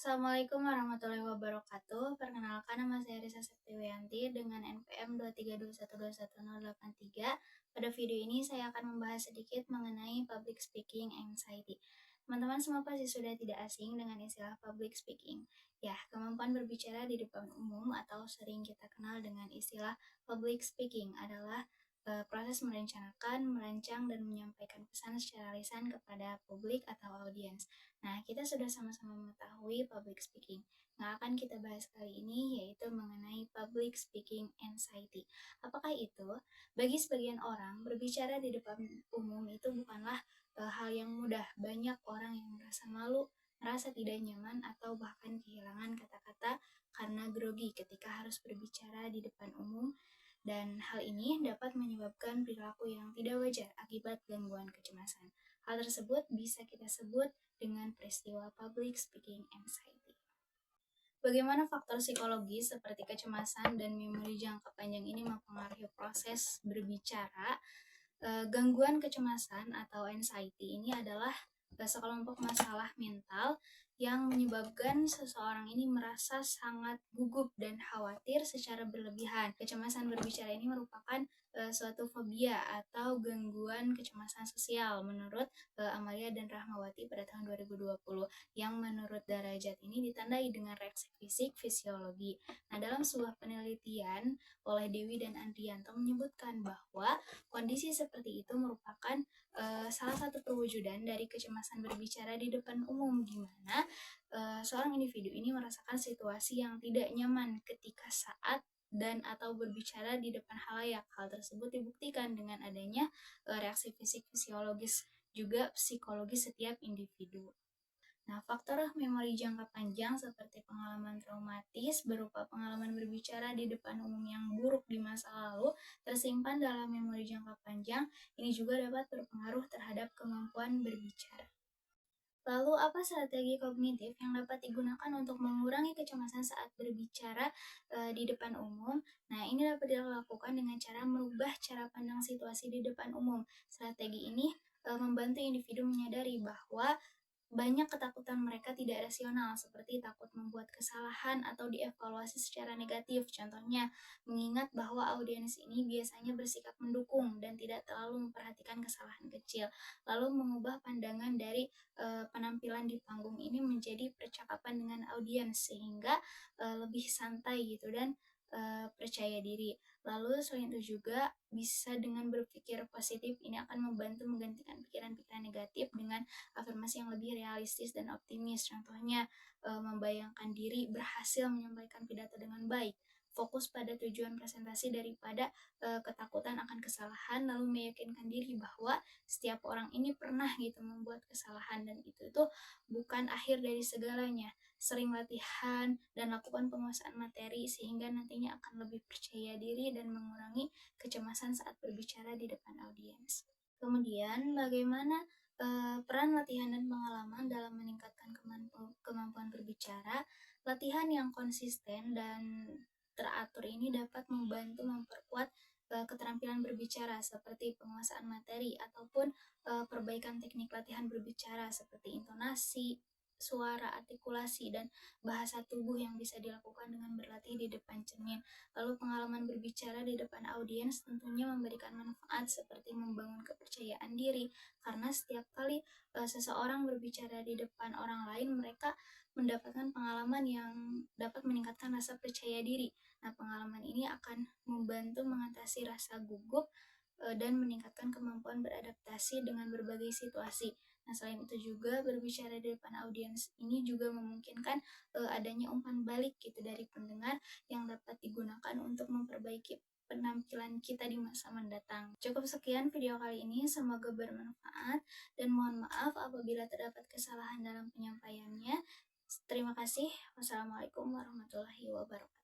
Assalamualaikum warahmatullahi wabarakatuh. Perkenalkan, nama saya Risa Septiwiyanti dengan NPM 232121083. Pada video ini saya akan membahas sedikit mengenai public speaking anxiety. Teman-teman semua pasti sudah tidak asing dengan istilah public speaking. Ya, kemampuan berbicara di depan umum atau sering kita kenal dengan istilah public speaking adalah proses merencanakan, merancang, dan menyampaikan pesan secara lisan kepada publik atau audiens. Nah, kita sudah sama-sama mengetahui public speaking. Yang akan kita bahas kali ini yaitu mengenai public speaking anxiety. Apakah itu? Bagi sebagian orang, berbicara di depan umum itu bukanlah hal yang mudah. Banyak orang yang merasa malu, merasa tidak nyaman, atau bahkan kehilangan kata-kata karena grogi ketika harus berbicara di depan umum. Dan hal ini dapat menyebabkan perilaku yang tidak wajar akibat gangguan kecemasan. Hal tersebut bisa kita sebut dengan peristiwa public speaking anxiety. Bagaimana faktor psikologis seperti kecemasan dan memori jangka panjang ini mempengaruhi proses berbicara? Gangguan kecemasan atau anxiety ini adalah sekelompok masalah mental yang menyebabkan seseorang ini merasa sangat gugup dan khawatir secara berlebihan. Kecemasan berbicara ini merupakan suatu fobia atau gangguan kecemasan sosial menurut Amalia dan Rahmawati pada tahun 2020, yang menurut derajat ini ditandai dengan reaksi fisik fisiologi. Nah, dalam sebuah penelitian oleh Dewi dan Andrianto menyebutkan bahwa kondisi seperti itu merupakan salah satu perwujudan dari kecemasan berbicara di depan umum, di mana seorang individu ini merasakan situasi yang tidak nyaman ketika saat dan atau berbicara di depan halayak. Hal tersebut dibuktikan dengan adanya reaksi fisik fisiologis juga psikologis setiap individu. Nah, faktor memori jangka panjang seperti pengalaman traumatis berupa pengalaman berbicara di depan umum yang buruk di masa lalu tersimpan dalam memori jangka panjang. Ini juga dapat berpengaruh terhadap kemampuan berbicara. Lalu, apa strategi kognitif yang dapat digunakan untuk mengurangi kecemasan saat berbicara di depan umum? Nah, ini dapat dilakukan dengan cara merubah cara pandang situasi di depan umum. Strategi ini membantu individu menyadari bahwa banyak ketakutan mereka tidak rasional, seperti takut membuat kesalahan atau dievaluasi secara negatif. Contohnya, mengingat bahwa audiens ini biasanya bersikap mendukung dan tidak terlalu memperhatikan kesalahan kecil. Lalu mengubah pandangan dari penampilan di panggung ini menjadi percakapan dengan audiens, sehingga lebih santai gitu dan percaya diri. Lalu selain itu juga bisa dengan berpikir positif, ini akan membantu menggantikan pikiran-pikiran negatif dengan afirmasi yang lebih realistis dan optimis. Contohnya, membayangkan diri berhasil menyampaikan pidato dengan baik, fokus pada tujuan presentasi daripada ketakutan akan kesalahan, lalu meyakinkan diri bahwa setiap orang ini pernah gitu membuat kesalahan, dan itu bukan akhir dari segalanya. Sering latihan dan lakukan penguasaan materi sehingga nantinya akan lebih percaya diri dan mengurangi kecemasan saat berbicara di depan audiens. Kemudian, bagaimana peran latihan dan pengalaman dalam meningkatkan kemampuan berbicara? Latihan yang konsisten dan teratur ini dapat membantu memperkuat keterampilan berbicara seperti penguasaan materi ataupun perbaikan teknik latihan berbicara seperti intonasi, suara, artikulasi, dan bahasa tubuh yang bisa dilakukan dengan berlatih di depan cermin. Lalu pengalaman berbicara di depan audiens tentunya memberikan manfaat seperti membangun kepercayaan diri, karena setiap kali seseorang berbicara di depan orang lain, mereka mendapatkan pengalaman yang dapat meningkatkan rasa percaya diri. Nah, pengalaman ini akan membantu mengatasi rasa gugup dan meningkatkan kemampuan beradaptasi dengan berbagai situasi. Nah, selain itu juga berbicara di depan audiens ini juga memungkinkan adanya umpan balik gitu dari pendengar yang dapat digunakan untuk memperbaiki penampilan kita di masa mendatang. Cukup sekian video kali ini, semoga bermanfaat dan mohon maaf apabila terdapat kesalahan dalam penyampaiannya. Terima kasih. Wassalamualaikum warahmatullahi wabarakatuh.